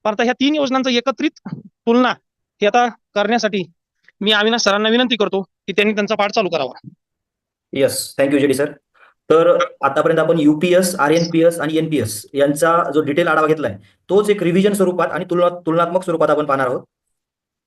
पण आता ह्या 3 योजनांचं एकत्रित तुलना हे आता करण्यासाठी मी अविनाश सरांना विनंती करतो की त्यांनी त्यांचा पाठ चालू करावा. Yes, thank you JD sir. तर आतापर्यंत आपण यूपीएस, आरएनपीएस आणि एनपीएस यांचा जो डिटेल आढावा घेतलाय तोच एक रिव्हिजन स्वरूपात आणि तुलनात्मक स्वरूपात आपण पाहणार आहोत.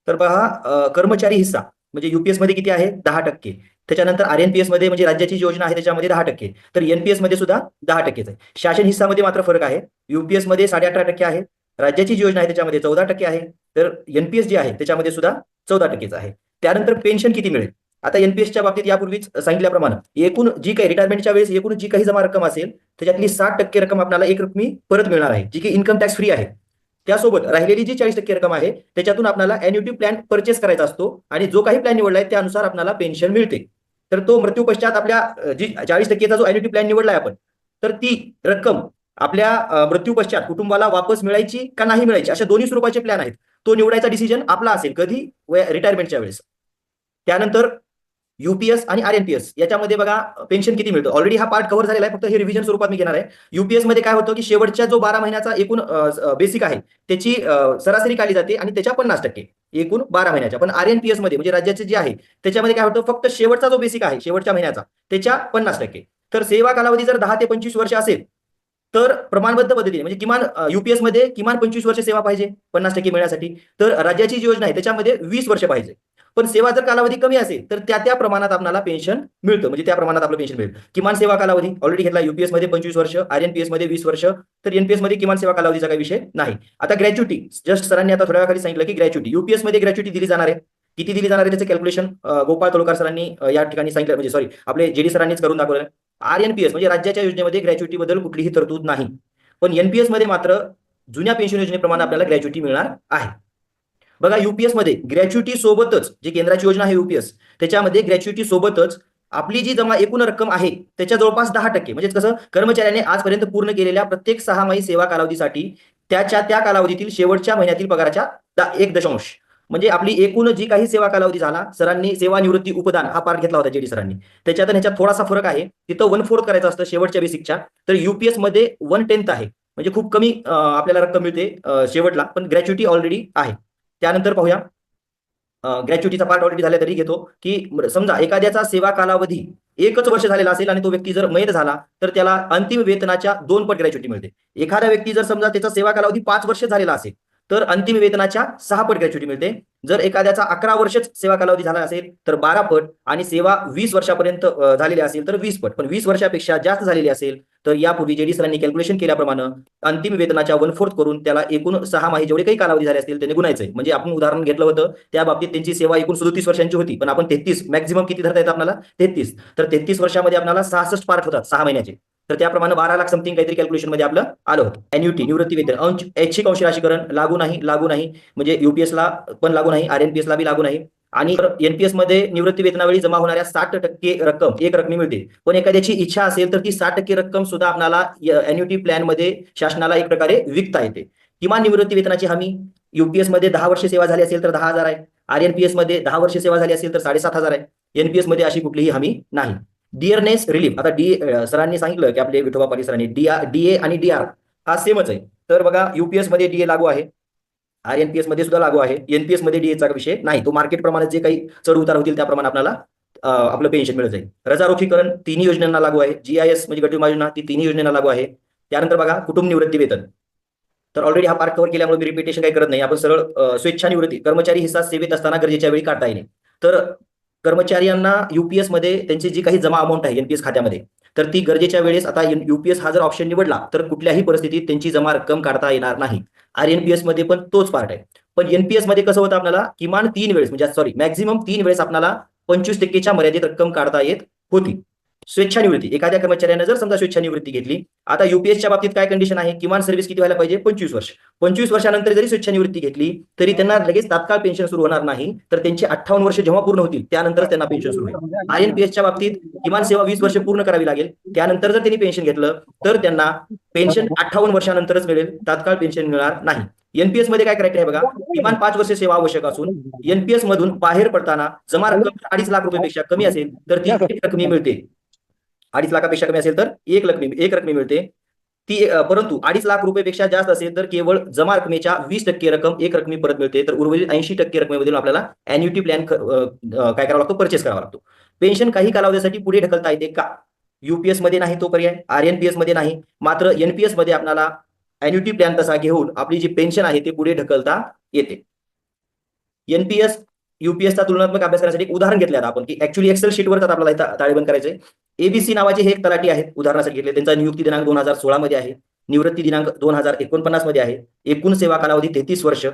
तर पहा, कर्मचारी हिस्सा म्हणजे युपीएस मध्ये किती आहे? 10%. त्याच्यानंतर आरएनपीएस मध्ये म्हणजे राज्याची जी योजना आहे त्याच्यामध्ये 10%. तर एनपीएस मध्ये सुद्धा 10%च आहे. शासन हिस्सामध्ये मात्र फरक आहे. युपीएस मध्ये 18.5% आहे, राज्याची जी योजना आहे त्याच्यामध्ये 14% आहे, तर एनपीएस जी आहे त्याच्यामध्ये सुद्धा 14%च आहे. त्यानंतर पेन्शन किती मिळेल? आता एनपीएसच्या बाबतीत यापूर्वीच सांगितल्याप्रमाणे एकूण जी काही रिटायरमेंटच्या वेळेस एकूण जी काही जमा रक्कम असेल त्याच्यातली 60% रक्कम आपल्याला एक रकमी परत मिळणार आहे, जी की इन्कम टॅक्स फ्री आहे. त्यासोबत राहिलेली जी 40% रक्कम आहे त्याच्यातून आपल्याला एन्युटी प्लॅन परचेस करायचा असतो आणि जो काही प्लॅन निवडलाय त्यानुसार आपल्याला पेन्शन मिळते. तर तो मृत्यू पश्चात आपल्या जी 40%चा जो एन्युटी प्लॅन निवडलाय आपण, तर ती रक्कम आपल्या मृत्यू पश्चात कुटुंबाला वापस मिळायची का नाही मिळायची अशा दोन्ही स्वरूपाचे प्लॅन आहेत. तो निवडायचा डिसिजन आपला असेल कधी? रिटायरमेंटच्या वेळेस. त्यानंतर युपीएस आणि आरएनपीएस याच्यामध्ये बघा पेन्शन किती मिळतं. ऑलरेडी हा पार्ट कव्हर झालेला आहे, फक्त हे रिव्हिजन स्वरूपात मी घेणार आहे. युपीएस मध्ये काय होतं की शेवटच्या जो 12 महिन्याचा एकूण बेसिक आहे त्याची सरासरी काढली जाते आणि त्याच्या 50% एकूण 12 महिन्याच्या. पण आरएनपीएस मध्ये म्हणजे राज्याचे जे आहे त्याच्यामध्ये काय होतं, फक्त शेवटचा जो बेसिक आहे शेवटच्या महिन्याचा त्याच्या 50%. तर सेवा कालावधी जर 10 ते 25 वर्ष असेल तर प्रमाणबद्ध पद्धतीने म्हणजे किमान युपीएस मध्ये किमान 25 वर्ष सेवा पाहिजे 50% मिळण्यासाठी. तर राज्याची जी योजना आहे त्याच्यामध्ये 20 वर्ष पाहिजे. पण सेवा जर कालावधी कमी असेल तर त्या प्रमाणात आपल्याला पेन्शन मिळतं, म्हणजे त्या प्रमाणात आपलं पेन्शन मिळेल. किमान सेवा कालावधी ऑलरेडी घेतला, युपीएस मध्ये 25 वर्ष, आरएनपीएस मध्ये 20 वर्ष, तर एनपीएस मध्ये किमान सेवा कालावधीचा काही विषय नाही. आता ग्रॅच्युटी, जस्ट सरांनी आता थोड्या वेळाखाली सांगितलं की ग्रॅच्युटी युपीएस मध्ये ग्रॅच्युटी दिली जाणार आहे. किती दिली जाणार आहे त्याचं कॅल्क्युलेशन गोपाळ तोळकर सरांनी या ठिकाणी सांगितलं, म्हणजे सॉरी आपले जेडी सरांनीच करून दाखवलं. आरएनपीएस म्हणजे राज्याच्या योजनेमध्ये ग्रॅच्युटी बद्दल कुठलीही तरतूद नाही, पण एनपीएस मध्ये मात्र जुन्या पेन्शन योजनेप्रमाणे आपल्याला ग्रॅच्युटी मिळणार आहे. बघा युपीएस मध्ये ग्रॅच्युटी सोबतच जी केंद्राची योजना आहे युपीएस त्याच्यामध्ये ग्रॅच्युटी सोबतच आपली जी जमा एकूण रक्कम आहे त्याच्या जवळपास 10%, म्हणजे कसं कर्मचाऱ्याने आजपर्यंत पूर्ण केलेल्या प्रत्येक 6 माही सेवा कालावधीसाठी त्या कालावधीतील शेवटच्या महिन्यातील पगाराच्या 1 म्हणजे आपली एकूण जी काही सेवा कालावधी झाला, सरांनी सेवानिवृत्ती उपदान हा पार्ट घेतला होता जेडी सरांनी, त्याच्यात ह्याच्यात थोडासा फरक आहे. तिथं 1/4 करायचं असतं शेवटच्या बेसिकच्या, तर युपीएस मध्ये 1/10 आहे, म्हणजे खूप कमी आपल्याला रक्कम मिळते शेवटला, पण ग्रॅच्युटी ऑलरेडी आहे. त्यानंतर पाहूया, ग्रॅच्युटीचा पार्ट ऑलरेडी झाला तरी घेतो की समजा एखाद्याचा सेवा कालावधी 1च वर्ष झालेला असेल आणि तो व्यक्ती जर मयत झाला तर त्याला अंतिम वेतनाच्या 2 पट ग्रॅच्युटी मिळते. एखादा व्यक्ती जर समजा त्याचा सेवा कालावधी 5 वर्ष झालेला असेल तर अंतिम वेतनाच्या 6 पट ग्रॅच्युटी मिळते. जर एखाद्याचा 11 वर्षच सेवा कालावधी झाला असेल तर 12 पट, आणि सेवा 20 वर्षापर्यंत झालेली असेल तर 20 पट, पण 20 वर्षापेक्षा जास्त झालेली असेल तर यापूर्वी जेडी सरांनी कॅल्क्युलेशन केल्याप्रमाणे अंतिम वेतनाच्या 1/4 करून त्याला एकूण 6 माही जेवढे काही कालावधी झाले असतील त्याने गुणायचंय. म्हणजे आपण उदाहरण घेतलं होतं त्या बाबतीत त्यांची सेवा एकूण 37 वर्षांची होती, पण आपण 33 मॅक्झिमम किती धरता येतं आपल्याला? 33. तर 33 वर्षामध्ये आपल्याला 66 पार्ट होतात 6 महिन्याचे, तर त्याप्रमाणे 12 लाख समथिंग काहीतरी कॅल्क्युलेशन मध्ये आपलं आलं होतं. एन्युटी निवृत्ती वेतन ऐच्छिक अंश राशीकरण लागू नाही, म्हणजे युपीएसला पण लागू नाही, आरएनपीएसला बी लागू नाही. आणि एनपीएस मध्ये निवृत्ती वेतनावेळी जमा होणाऱ्या 60% रक्कम एक रकमी मिळते. पण एखाद्याची इच्छा असेल तर ती 60% रक्कम सुद्धा आपल्याला एन्युटी प्लॅन मध्ये शासनाला एक प्रकारे विकता येते. किमान निवृत्ती वेतनाची हमी युपीएस मध्ये 10 वर्ष सेवा झाली असेल तर 10,000 आहे, आरएनपीएस मध्ये 10 वर्ष सेवा झाली असेल तर 7,500 आहे. एनपीएस मध्ये अशी कुठलीही हमी नाही. डिअरनेस रिलीफ, आता सरांनी सांगितलं की आपले विठोबा पाटील सरांनी डीए आणि डीआर हा सेमच आहे. तर बघा युपीएस मध्ये डीए लागू आहे, आरएनपीएस मध्ये सुद्धा लागू आहे. एनपीएस मध्ये डीएचा विषय नाही, तो मार्केट प्रमाणे जे काही चढ उतार होतील त्याप्रमाणे आपल्याला आपलं पेन्शन मिळत जाईल. रजारोखीकरण तिन्ही योजनांना लागू आहे. जीआयएस म्हणजे गट विमा योजना ती तिन्ही योजनांना लागू आहे. त्यानंतर बघा कुटुंब निवृत्ती वेतन, तर ऑलरेडी हा पार्ट कव्हर केल्यामुळे मी रिपिटेशन काही करत नाही. आपण सरळ स्वेच्छा निवृत्ती, कर्मचारी हिस्सा सेवेत असताना गरजेच्या वेळी काढता येणे. तर कर्मचाऱ्यांना युपीएस मध्ये त्यांची जी काही जमा अमाऊंट आहे एनपीएस खात्यामध्ये, तर ती गरजेच्या वेळेस आता युपीएस हा जर ऑप्शन निवडला तर कुठल्याही परिस्थितीत त्यांची जमा रक्कम काढता येणार नाही. आरएनपीएस मध्ये पण तोच पार्ट आहे. पण एनपीएस मध्ये कसं होतं, आपल्याला किमान 3 वेळेस म्हणजे सॉरी मॅक्झिमम 3 वेळेस आपल्याला 25%च्या मर्यादित रक्कम काढता येत होती. स्वेच्छानिवृत्ती, एखाद्या कर्मचाऱ्याने जर समजा स्वेच्छानिवृत्ती घेतली, आता युपीएसच्या बाबतीत काय कंडिशन आहे, किमान सर्व्हिस किती व्हायला पाहिजे? 25 वर्ष. 25 वर्षानंतर जरी स्वेच्छानिवृत्ती घेतली तरी त्यांना लगेच तात्काळ पेन्शन सुरू होणार नाही, तर त्यांचे 58 वर्ष जेव्हा पूर्ण होतील त्यानंतरच त्यांना पेन्शन सुरू होईल. आयएनपीएसच्या बाबतीत किमान सेवा 20 वर्ष पूर्ण करावी लागेल, त्यानंतर जर त्यांनी पेन्शन घेतलं तर त्यांना पेन्शन 58 वर्षानंतरच मिळेल, तात्काळ पेन्शन मिळणार नाही. एनपीएस मध्ये काय क्रायटेरिया बघा, किमान 5 वर्ष सेवा आवश्यक असून एनपीएस मधून बाहेर पडताना जमा रक्कम 2.5 लाख रुपयापेक्षा कमी असेल तर ती एक रकमी मिळते. 2.5 लाखापेक्षा कमी असेल तर एक रकमी मिळते. परंतु 2.5 लाख रुपयेपेक्षा जास्त असेल तर केवळ जमा रकमेच्या 20% रक्कम एक रकमी परत मिळते, तर उर्वरित 80% रकमेमधून आपल्याला अॅन्युटी प्लॅन काय करावा लागतो, परचेस करावा लागतो. पेन्शन काही कालावधीसाठी पुढे ढकलता येते का? युपीएस मध्ये नाही तो पर्याय, आरएनपीएस मध्ये नाही, मात्र एनपीएस मध्ये आपल्याला अॅन्युटी प्लॅन तसा घेऊन आपली जी पेन्शन आहे ते पुढे ढकलता येते. एनपीएस युपीएसचा तुलनात्मक अभ्यास करण्यासाठी एक उदाहरण घेतले आता आपण, की ऍक्च्युली एक्सेल शीटवरच आपल्याला इथं ताळेबंद करायचंय. एबीसी नावाचे हे एक तलाठी आहेत, उदाहरणासाठी घेतले. त्यांचा नियुक्ती दिनांक 2016 मध्ये आहे, निवृत्ती दिनांक 2049 मध्ये आहे, एकूण सेवा कालावधी 33 वर्ष,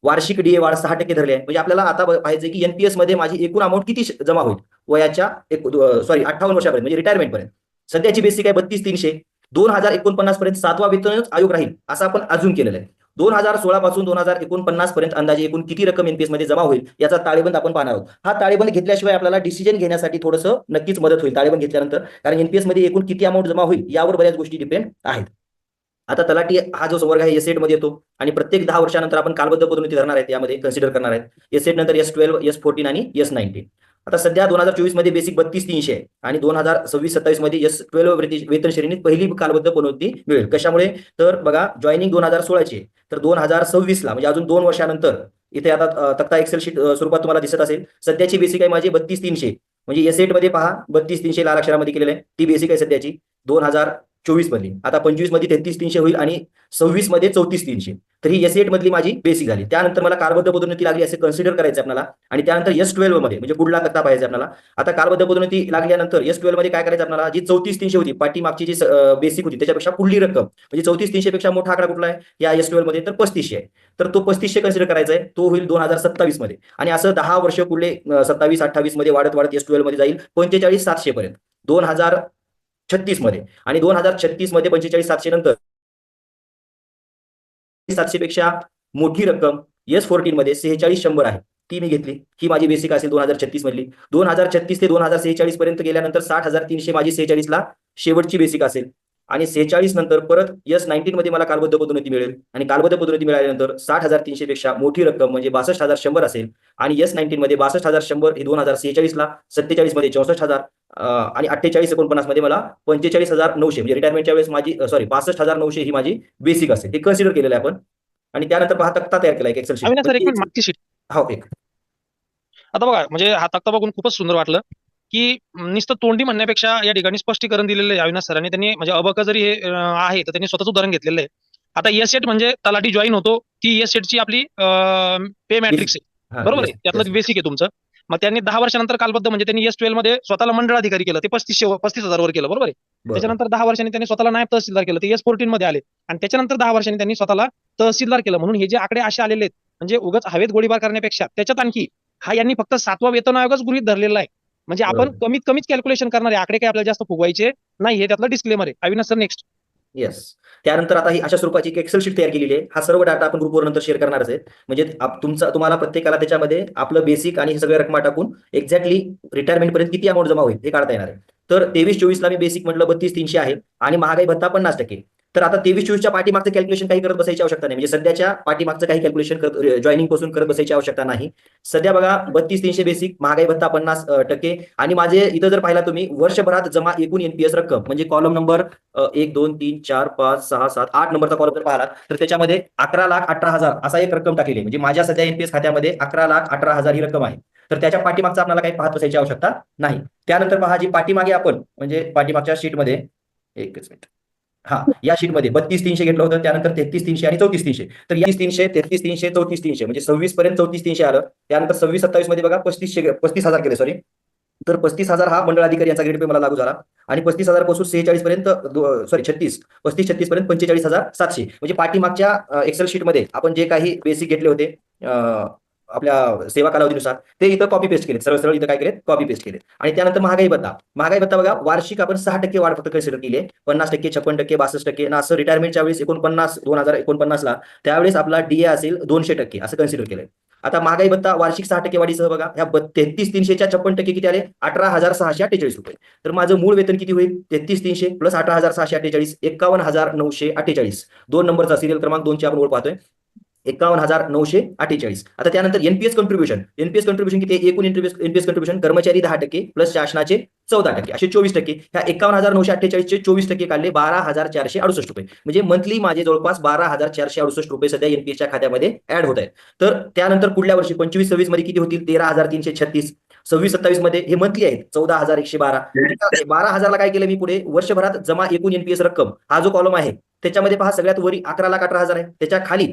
वार्षिक डीए वाढ 6% धरले आहे. म्हणजे आपल्याला आता पाहिजे की एनपीएस मध्ये माझी एकूण अमाऊंट किती जमा होईल वयाच्या 58 वर्षापर्यंत, म्हणजे रिटायरमेंट पर्यंत. सध्याची बेसिक आहे 32,300. 2049 पर्यंत 7वा वेतन आयोग राहील असं आपण अजून केलेलं आहे. 2016 पासून 2049 पर्यंत अंदाजे एकूण किती रक्कम एनपीएस मध्ये जमा होईल याचा ताळेबंद आपण पाहणार आहोत. हा ताळेबंद घेतल्याशिवाय आपल्याला डिसिजन घेण्यासाठी थोडंसं नक्कीच मदत होईल ताळेबंद घेतल्यानंतर, कारण एनपीएस मध्ये एकूण किती अमाऊंट जमा होईल यावर बऱ्याच गोष्टी डिपेंड आहेत. आता तलाठी हा जो संवर्ग आहे एस8 मध्ये येतो आणि प्रत्येक 10 वर्षानंतर आपण कालबद्ध पदोन्नती धरणार आहेत, यामध्ये कन्सिडर करणार आहेत. एस8 नंतर S12, S14 आणि S19. आता सध्या 2024 मध्ये बेसिक 32,300 आहे आणि 2026-27 मध्ये S12 वेतन श्रेणीत पहिली कालबद्ध पदोन्नती मिळेल. कशामुळे? तर बघा, जॉईनिंग 2016 ची, तर 2026 ला म्हणजे अजून 2 वर्षानंतर इथे आता तक्ता एक्सेल शीट स्वरूपात तुम्हाला दिसत असेल. सध्याची बेसिक आहे माझी 32,300, म्हणजे S8 मध्ये पहा 32,300 लाल अक्षरामध्ये केलेलं आहे, ती बेसिक आहे सध्याची 2024 मधली. आता 25 मध्ये 33,300 होईल आणि 26 मध्ये 34,300. तर ही S8 मधली माझी बेसिक झाली. त्यानंतर मला कालबद्ध पदोन्नती लागली असे कन्सिडर करायचं आपल्याला, आणि त्यानंतर S12 मध्ये म्हणजे पुढला तक्ता पाहिजे आपल्याला. आता कालबद्ध पदोन्नती लागल्यानंतर S12 मध्ये काय करायचं आपल्याला, जी 34,300 होती पाठीमागची जी बेसिक होती त्याच्यापेक्षा पुढली रक्कम, म्हणजे 34,300 पेक्षा मोठा आकडा कुठला आहे या S12 मध्ये, तर 3500 आहे. तर तो 3500 कन्सिडर करायचा आहे, तो होईल 2027 मध्ये. आणि असं 10 वर्ष पुढले 27-28 मध्ये वाढत वाढत S12 मध्ये जाईल 45,700 पर्यंत 2036 मध्ये. आणि 2036 मध्ये 45,700 नंतर 700 पेक्षा मोठी रक्कम S14 मध्ये 46,100 आहे, ती मी घेतली. ही माझी बेसिक असेल 2036 मधली. 2036 ते 2046 पर्यंत गेल्यानंतर 60,300 माझी 46 ला शेवटची बेसिक असेल. आणि 46 नंतर परत S19 मध्ये मला कालबद्ध पदोन्नती मिळेल, आणि कालबद्ध पदोन्नती मिळाल्यानंतर 60,300 पेक्षा मोठी रक्कम म्हणजे 62,100 असेल. आणि S19 मध्ये 62,100 हे 2046 ला, 47 मध्ये 64,000 आणि 48-49 मध्ये मला 45,900 म्हणजे रिटायरमेंटच्या वेळेस माझी 62,900 ही माझी बेसिक असेल. हे कन्सिडर केलेलं आहे आपण. आणि त्यानंतर पहा तक्ता तयार केला एक एक्सेल अविनाश सर, एक मिनिट शीट. मागची शीट. हो, एक आता बघा, म्हणजे हा तक्ता बघून खूपच सुंदर वाटलं, की नुसतं तोंडी म्हणण्यापेक्षा या ठिकाणी स्पष्टीकरण दिलेलं आहे अविनाश सरांनी. त्यांनी म्हणजे अबक जरी हे आहे तर त्यांनी स्वतःच उदाहरण घेतलेलं आहे. आता S8 म्हणजे तलाठी जॉईन होतो, ती S8 ची आपली पे मॅट्रिक्स आहे, बरोबर आहे, त्यातलं बेसिक आहे तुमचं. मग त्यांनी 10 वर्षानंतर कालबद्ध म्हणजे त्यांनी S12 मध्ये स्वतःला मंडळाधिकारी केलं, ते 35,000 वर केलं, बरोबर आहे. त्याच्यानंतर 10 वर्षांनी त्यांनी स्वतःला नायब तहसीलदार केलं, ते S14 मध्ये आले. आणि त्याच्यानंतर 10 वर्षांनी त्यांनी स्वतःला तहसीलदार केलं. म्हणून हे जे आकडे असे आलेले आहेत, म्हणजे उगाच हवेत गोळीबार करण्यापेक्षा त्याच्यात आणखी हा यांनी फक्त 7वा वेतन आयोगच गृहीत धरलेला आहे. म्हणजे आपण कमीत कमीच कॅल्क्युलेशन करणार आहे, आकडे काही आपल्याला जास्त फुगवायचे नाही, हे त्यातलं डिस्क्लेमर आहे. Avinash sir, next. येस. त्यानंतर आता ही अशा स्वरूपाची एक एक्सेल शीट तयार केलेली आहे. हा सर्व डाटा आपण ग्रुपवर नंतर शेअर करणारच आहे. म्हणजे तुम्हाला प्रत्येकाला त्याच्यामध्ये आपलं बेसिक आणि हे सगळ्या रक्कम टाकून एक्झॅक्टली रिटायरमेंट पर्यंत किती अमाऊंट जमा होईल हे काढता येणार आहे. तर 23-24 ला मी बेसिक म्हटलं 32,300 आहे आणि महागाई भत्ता 50%. तर आता 23-24च्या पाठीमागचं कॅल्क्युलेशन काही करत बसायची आवश्यकता नाही, म्हणजे सध्याच्या पाठीमागचं काही कॅल्क्युलेशन जॉईनिंग पासून करत बसायची आवश्यकता नाही. सध्या बघा 32,300 बेसिक, महागाई भत्ता 50%. आणि माझे इथं जर पाहिला तुम्ही वर्षभरात जमा एकूण एनपीएस रक्कम, म्हणजे कॉलम नंबर 1, 2, 3, 4, 5, 6, 7, 8 नंबरचा कॉलम जर पाहिला तर त्याच्यामध्ये 11,18,000 असा एक रक्कम टाकलेली आहे. म्हणजे माझ्या सध्या एनपीएस खात्यामध्ये 11,18,000 ही रक्कम आहे. तर त्याच्या पाठीमागचा आपल्याला काही पाहत बसायची आवश्यकता नाही. त्यानंतर पहा, जी पाठीमागे आपण म्हणजे पाठीमागच्या शीटमध्ये, एकच मिनिट, हा, या शीटमध्ये 32,300 घेतलं होतं, त्यानंतर 33,300 आणि 34,300. तर 33,300, 33,300, 34,300 म्हणजे 26 पर्यंत 34,300 आलं. त्यानंतर 26-27 मध्ये बघा 35,000 केले, सॉरी. तर 35,000 हा मंडळ अधिकारी यांचा ग्रेड पे मला लागू झाला. आणि 35,000 पासून 46 पर्यंत, सॉरी 36 पर्यंत 45,700. म्हणजे पाठीमागच्या एक्सेल शीटमध्ये आपण जे काही बेसिक घेतले होते आपल्या सेवा कालावधीनुसार, ते इथं कॉपी पेस्ट केले, सरळ सरळ इथं काय केले, कॉपी पेस्ट केले. आणि त्यानंतर महागाई भत्ता बघा, वार्षिक आपण 6% वाढ फक्त कन्सिडर केली आहे. 50%, 56%, 62% आणि असं रिटायरमेंटच्या वेळेस 2049 ला त्यावेळेस आपला डीए असेल 200% असं कन्सिडर केलंय. आता महागाई भत्ता वार्षिक 6% वाढीसह बघा, ह्या 33,300च्या 56% किती आले, 18,648 रुपये. तर माझं मूळ वेतन किती होईल, 33,300 प्लस 18,648, 51,948. 2 नंबरचा सिरियल क्रमांक 2ची आपण ओळ पाहतोय. 51,948. आता त्यानंतर एनपीएस कॉन्ट्रीब्युशन किती आहे? एकूण एनपीएस कॉन्ट्रीब्युशन कर्मचारी 10% प्लस शासनाचे 14% असे 24%. ह्या 51,948 चे 24% काढले 12,468 रुपये. म्हणजे मंथली माझे जवळपास 12,468 रुपये सध्या एनपीएसच्या खात्यामध्ये ऍड होत आहेत. तर त्यानंतर पुढल्या वर्षी 25-26 मध्ये किती होतील? 13,336. 26-27 मध्ये हे मंथली आहेत 14,112. 12,000ला काय केलं मी पुढे वर्षभरात जमा एकूण एनपीएस रक्कम हा जो कॉलम आहे त्याच्यामध्ये पहा सगळ्यात वरी 11,18,000 आहे. त्याच्या खाली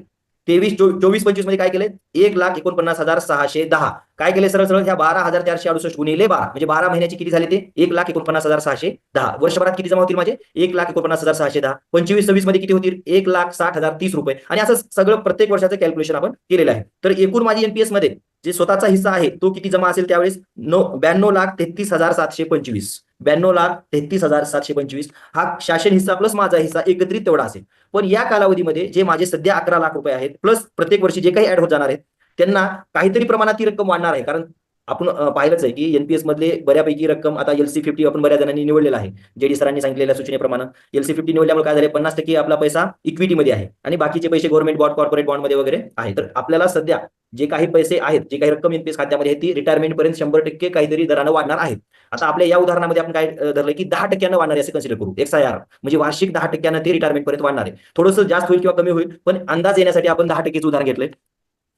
24-25 मध्ये काय केले? 1,49,610. काय केले? सरळ सरळ ह्या 12,468 गुणिले 12 म्हणजे 12 महिन्याची किती झाले? ते 1,49,610. वर्षभरात किती जमा होतील माझे? 1,49,610. 25-26 मध्ये किती होतील? 1,60,030 रुपये. आणि असं सगळं प्रत्येक वर्षाचं कॅल्क्युलेशन आपण केलेलं आहे. तर एकूण माझी एनपीएस मध्ये जे स्वतःचा हिस्सा आहे तो किती जमा असेल त्यावेळेस? 92,33,725. 92,33,725 हा शासन हिस्सा प्लस माझा हिस्सा एकत्रित तेवढा असेल. पण या कालावधीमध्ये जे माझे सध्या 11 लाख रुपये आहेत प्लस प्रत्येक वर्षी जे काही ऍड होत जाणार आहेत त्यांना काहीतरी प्रमाणात ती रक्कम वाढणार आहे. कारण आपण पाहिलंच आहे की एनपीएस मधले बऱ्यापैकी रक्कम आता LC50 आपण बऱ्याच जणांनी निवडलेला आहे. जेडी सरांनी सांगितलेल्या सूचनेप्रमाणे LC50 निवडल्यामुळे काय झाले? 50% आपला पैसा इक्विटीमध्ये आहे आणि बाकीचे पैसे गव्हर्नमेंट बॉन्ड, कॉर्पोरेट बॉन्डमध्ये वगैरे आहे. तर आपल्याला सध्या जे काही पैसे आहेत, जे काही रक्कम एनपीएस खात्यामध्ये आहे ती रिटायरमेंट पर्यंत 100% काहीतरी दरानं वाढणार आहेत. आता आपल्या या उदाहरणामध्ये आपण काय धरलं की 10% वाढणार आहे असं कन्सिडर करू. XIR म्हणजे वार्षिक 10% ते रिटायरमेंट पर्यंत वाढणार आहे. थोडंसं जास्त होईल किंवा कमी होईल पण अंदाज येण्यासाठी आपण 10%चं उदाहरण घेतलंय.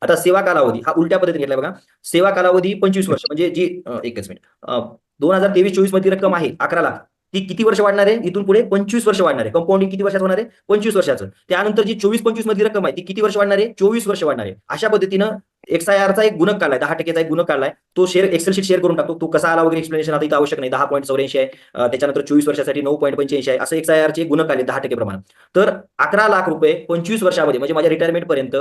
आता सेवा कालावधी हा उलट्या पद्धतीने घेतलाय बघा. सेवा कालावधी 25 वर्ष म्हणजे जी एकच मिनिट 2023-24 मध्ये रक्कम आहे 11 लाख ती किती वर्ष वाढणार आहे? इथून पुढे 25 वर्ष वाढणार आहे. कंपाऊंडिंग किती वर्षात होणार आहे? 25 वर्षाचं. त्यानंतर जी 24-25 मध्ये रक्कम आहे ती किती वर्ष वाढणार आहे? 24 वर्ष वाढणार आहे. अशा पद्धतीनं XIR चा एक गुणक काढलाय, 10%चा एक गुणक काढलाय. तो एक्सेल शीट शेअर करून टाकतो. तो कसा आला वगैरे एक्सप्लेनेशन आता इथं आवश्यक नाही. 10.84 आहे. त्याच्यानंतर 24 वर्षासाठी 9.85 आहे. असं XIR चे गुणक आले 10% प्रमाण. तर 11 लाख रुपये 25 वर्षामध्ये म्हणजे माझ्या रिटायरमेंट पर्यंत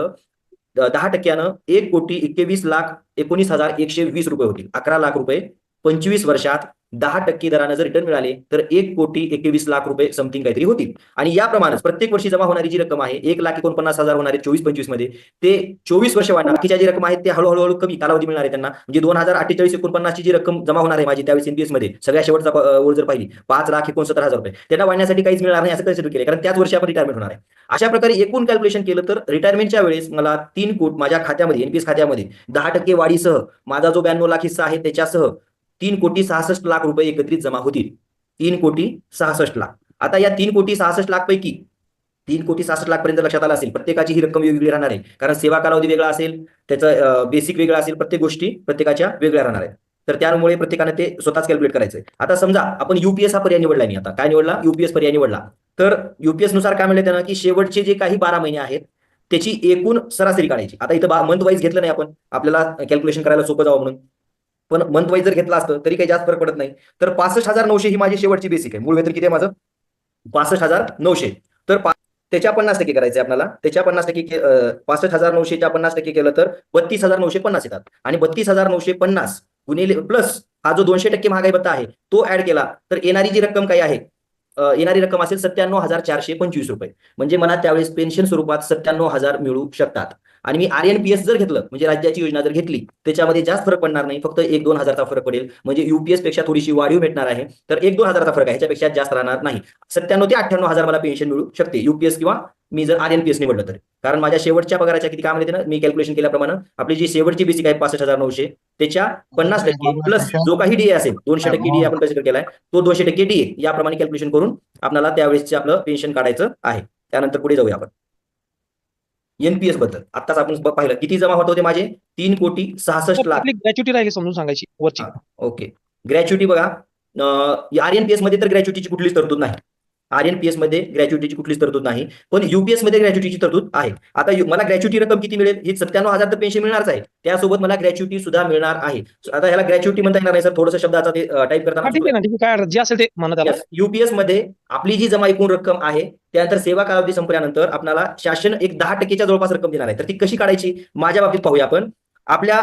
10%नं 1,21,19,120 रुपये होतील. 11 लाख रुपये 25 वर्षात 10% दरानं जर रिटर्न मिळाले तर 1,21,00,000 रुपये समथिंग काहीतरी होतील. आणि याप्रमाणेच प्रत्येक वर्षी जमा होणारी जी रक्कम आहे 1,49,000 होणार आहे 24-25 मध्ये ते 24 वर्ष वाढणार. बाकीच्या जी रक्कम आहेत ते हळूहळू कमी कालावधी मिळणार आहे त्यांना. म्हणजे 2,048-49 ची जी रक्कम जमा होणार आहे माझी त्यावेळेस एनपीएस मध्ये सगळ्या शेवटचा ओळ जर पाहिली 5,69,000 रुपये त्यांना वाढण्यासाठी काहीच मिळणार नाही असं कन्सिडर केलं कारण त्याच वर्षी आपण रिटायरमेंट होणार आहे. अशा प्रकारे एकूण कॅल्क्युलेशन केलं तर रिटायरमेंटच्या वेळेस मला 3 कोटी माझ्या खात्यामध्ये एनपीएस खात्यामध्ये 10% वाढीसह माझा जो 92 लाख हिस्सा आहे त्याच्यासह 3,66,00,000 रुपये एकत्रित जमा होतील. 3,66,00,000. आता या 3,66,00,000 पैकी 3,66,00,000 पर्यंत लक्षात आलं असेल प्रत्येकाची ही रक्कम वेगवेगळी राहणार आहे कारण सेवा कालावधी वेगळा असेल त्याचं बेसिक वेगळं असेल प्रत्येक गोष्टी प्रत्येकाच्या वेगळ्या राहणार आहेत. तर त्यामुळे प्रत्येकाने ते स्वतःच कॅल्क्युलेट करायचंय. आता समजा आपण युपीएस हा पर्याय निवडला नाही. आता काय निवडला? युपीएस पर्याय निवडला. तर युपीएस नुसार काय म्हणलं त्यांना की शेवटचे जे काही 12 महिने आहेत त्याची एकूण सरासरी काढायची. आता इथं मंथ वाईज घेतलं नाही आपण आपल्याला कॅल्क्युलेशन करायला सोपं जावं म्हणून. पण मंथ वाईज जर घेतला असतं तरी काही जास्त फरक पडत नाही. तर 65,900 ही माझी शेवटची बेसिक आहे. मूळ वेतन किती आहे माझं? 65,900. तर त्याच्या 50% करायचंय आपल्याला. त्याच्या 50% 65,900च्या 50% केलं तर 32,950 येतात. आणि 32,950 गुणिले प्लस हा जो 200% महागाई भत्ता आहे तो ऍड केला तर येणारी जी रक्कम काय आहे येणारी रक्कम असेल 97,425 रुपये. म्हणजे मला त्यावेळेस पेन्शन स्वरूपात 97,000 मिळू शकतात. आणि मी RNPS जर घेतलं म्हणजे राज्याची योजना जर घेतली त्याच्यामध्ये जास्त फरक पडणार नाही. फक्त 1-2 हजारचा फरक पडेल. म्हणजे युपीएस पेक्षा थोडीशी वाढीव भेटणार आहे. तर 1-2 हजाराचा फरक आहे ह्याच्यापेक्षा जास्त राहणार नाही. 97,000 ते 98,000 मला पेन्शन मिळू शकते युपीएस किंवा मी जर RNPS निवडलं तर. कारण माझ्या शेवटच्या पगाराच्या किती काम येते ना मी कॅल्क्युलेशन केल्याप्रमाणे आपली जी शेवटची बेसिक आहे 65,900 त्याच्या 50% प्लस जो काही डीए असेल 200% डीए आपण कन्सिडर केलाय तो 200% डीए याप्रमाणे कॅल्क्युलेशन करून आपल्याला त्यावेळेसचे आपलं पेन्शन काढायचं आहे. त्यानंतर पुढे जाऊया आपण एनपीएस बद्दल. आताच आपण पाहिलं किती जमा होत होते माझे 3,66,00,000. ग्रॅच्युटी राहिली समजून सांगायची वरची. ओके ग्रॅच्युटी बघा RNPS मध्ये तर ग्रॅच्युटीची कुठलीच तरतूद नाही. RNPS मध्ये ग्रॅच्युटीची कुठलीच तरतूद नाही पण युपीएस मध्ये ग्रॅच्युटीची तरतूद आहे. आता मला ग्रॅच्युटी रक्कम किती मिळेल? ही 97,000 तर पेन्शन मिळणारच आहे. त्यासोबत मला ग्रॅच्युटी सुद्धा मिळणार आहे. आता ह्याला ग्रॅच्युटी म्हणता येणार नाही सर थोडंसं शब्दाचा ते टाईप करताना ठीक आहे ना, ठीक आहे. काय जे असेल ते म्हणत आला. युपीएस मध्ये आपली जी जमा एकूण रक्कम आहे त्यानंतर सेवा कालावधी संपल्यानंतर आपल्याला शासन एक 10%च्या जवळपास रक्कम देणार आहे. तर ती कशी काढायची माझ्या बाबतीत पाहूया आपण. आपल्या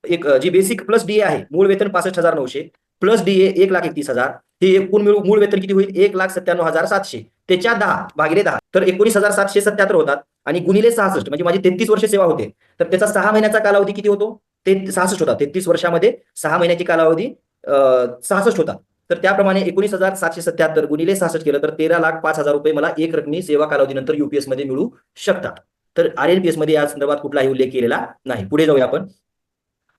एक जी बेसिक प्लस डीए आहे मूळ वेतन 65,900 प्लस डीए 1,31,000 हे एकूण मूळ वेतन किती होईल? 1,97,700 त्याच्या 10 भागिले 10 तर 19,777 होतात. आणि गुणिले 66 म्हणजे माझी 33 वर्ष सेवा होते तर त्याचा 6 महिन्याचा कालावधी किती होतो? ते 66 होता. 33 वर्षामध्ये 6 महिन्याची कालावधी 66 होता. तर त्याप्रमाणे 19,777 गुणिले 66 केलं तर 13,05,000 रुपये मला एक रकमी सेवा कालावधीनंतर युपीएस मध्ये मिळू शकतात. तर RNPS मध्ये या संदर्भात कुठलाही उल्लेख केलेला नाही. पुढे जाऊया आपण.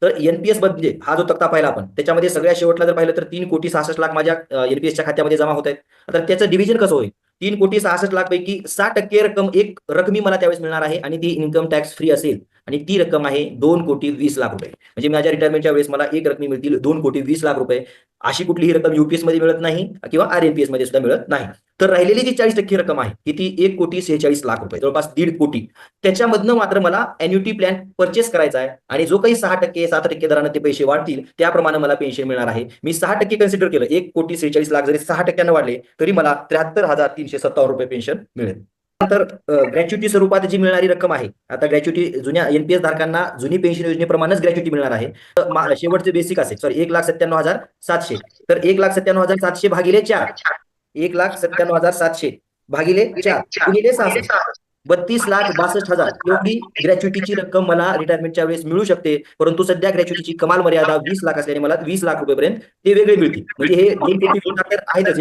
तर एनपीएस म्हणजे हा जो तक्ता पाहिला आपण, त्याच्यामध्ये सगळ्या शेवटला जर पाहिलं तर 3,66,00,000 माझ्या एनपीएसच्या खात्यामध्ये जमा होत आहेत. तर त्याचं डिव्हिजन कसं होईल? 3,66,00,000 पैकी 6% रक्कम एक रकमी मला त्यावेळेस मिळणार आहे आणि ती इन्कम टॅक्स फ्री असेल आणि ती रक्कम आहे 2,20,00,000 रुपये. म्हणजे माझ्या रिटायरमेंटच्या वेळेस मला एक रकमी मिळतील 2,20,00,000 रुपये. अशी कुठलीही रक्कम युपीएस मध्ये मिळत नाही किंवा RNPS मध्ये सुद्धा मिळत नाही. तर राहिलेली जी 40% रक्कम आहे की ती 1,46,00,000 रुपये, जवळपास 1.5 कोटी. त्याच्यामधनं मात्र मला अॅन्युटी प्लॅन परचेस करायचा आहे आणि जो काही 6% 7% दराने ते पैसे वाढतील त्याप्रमाणे मला पेन्शन मिळणार आहे. मी 6% कन्सिडर केलं, 1,46,00,000 जरी 6% वाढले तरी मला 73,357 रुपये पेन्शन मिळेल. तर ग्रॅच्युटी स्वरूपात जी मिळणारी रक्कम आहे, आता ग्रॅच्युटी जुन्या एनपीएस धारकांना जुनी पेन्शन योजनेप्रमाणेच ग्रॅच्युटी मिळणार आहे. शेवटचे बेसिक असेल, सॉरी 1,97,700. तर 1,97,700 भागिले 4, 1,97,700 भागिले 4 गुणिले 66, 32,62,000 एवढी ग्रॅच्युटीची रक्कम मला रिटायरमेंटच्या वेळेस मिळू शकते. परंतु सध्या ग्रॅच्युटीची कमाल मर्यादा 20 लाख असल्याने मला 20 लाख रुपयेपर्यंत ते वेगळे मिळतील. म्हणजे हे 2,00,00,000 आहेतच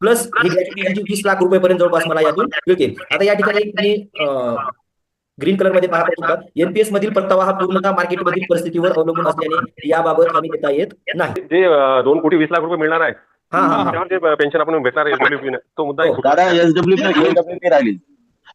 प्लस ही ग्रॅच्युटी 20 लाख रुपयेपर्यंत जवळपास मला यातून मिळतील. आता या ठिकाणी मी ग्रीन कलर मध्ये पाहता सुद्धा एनपीएस मधील परतावा हा पूर्णतः मार्केटमधील परिस्थितीवर अवलंबून असल्याने याबाबत हमी देता येत नाही. जे 2,20,00,000 रुपये मिळणार आहे, हा हा हा. त्यावर जे पेन्शन आपण भेटणार आहे एसडब्ल्यूपी तो मुद्दा हो. एक दादा एसडब्ल्यूपी राहिली.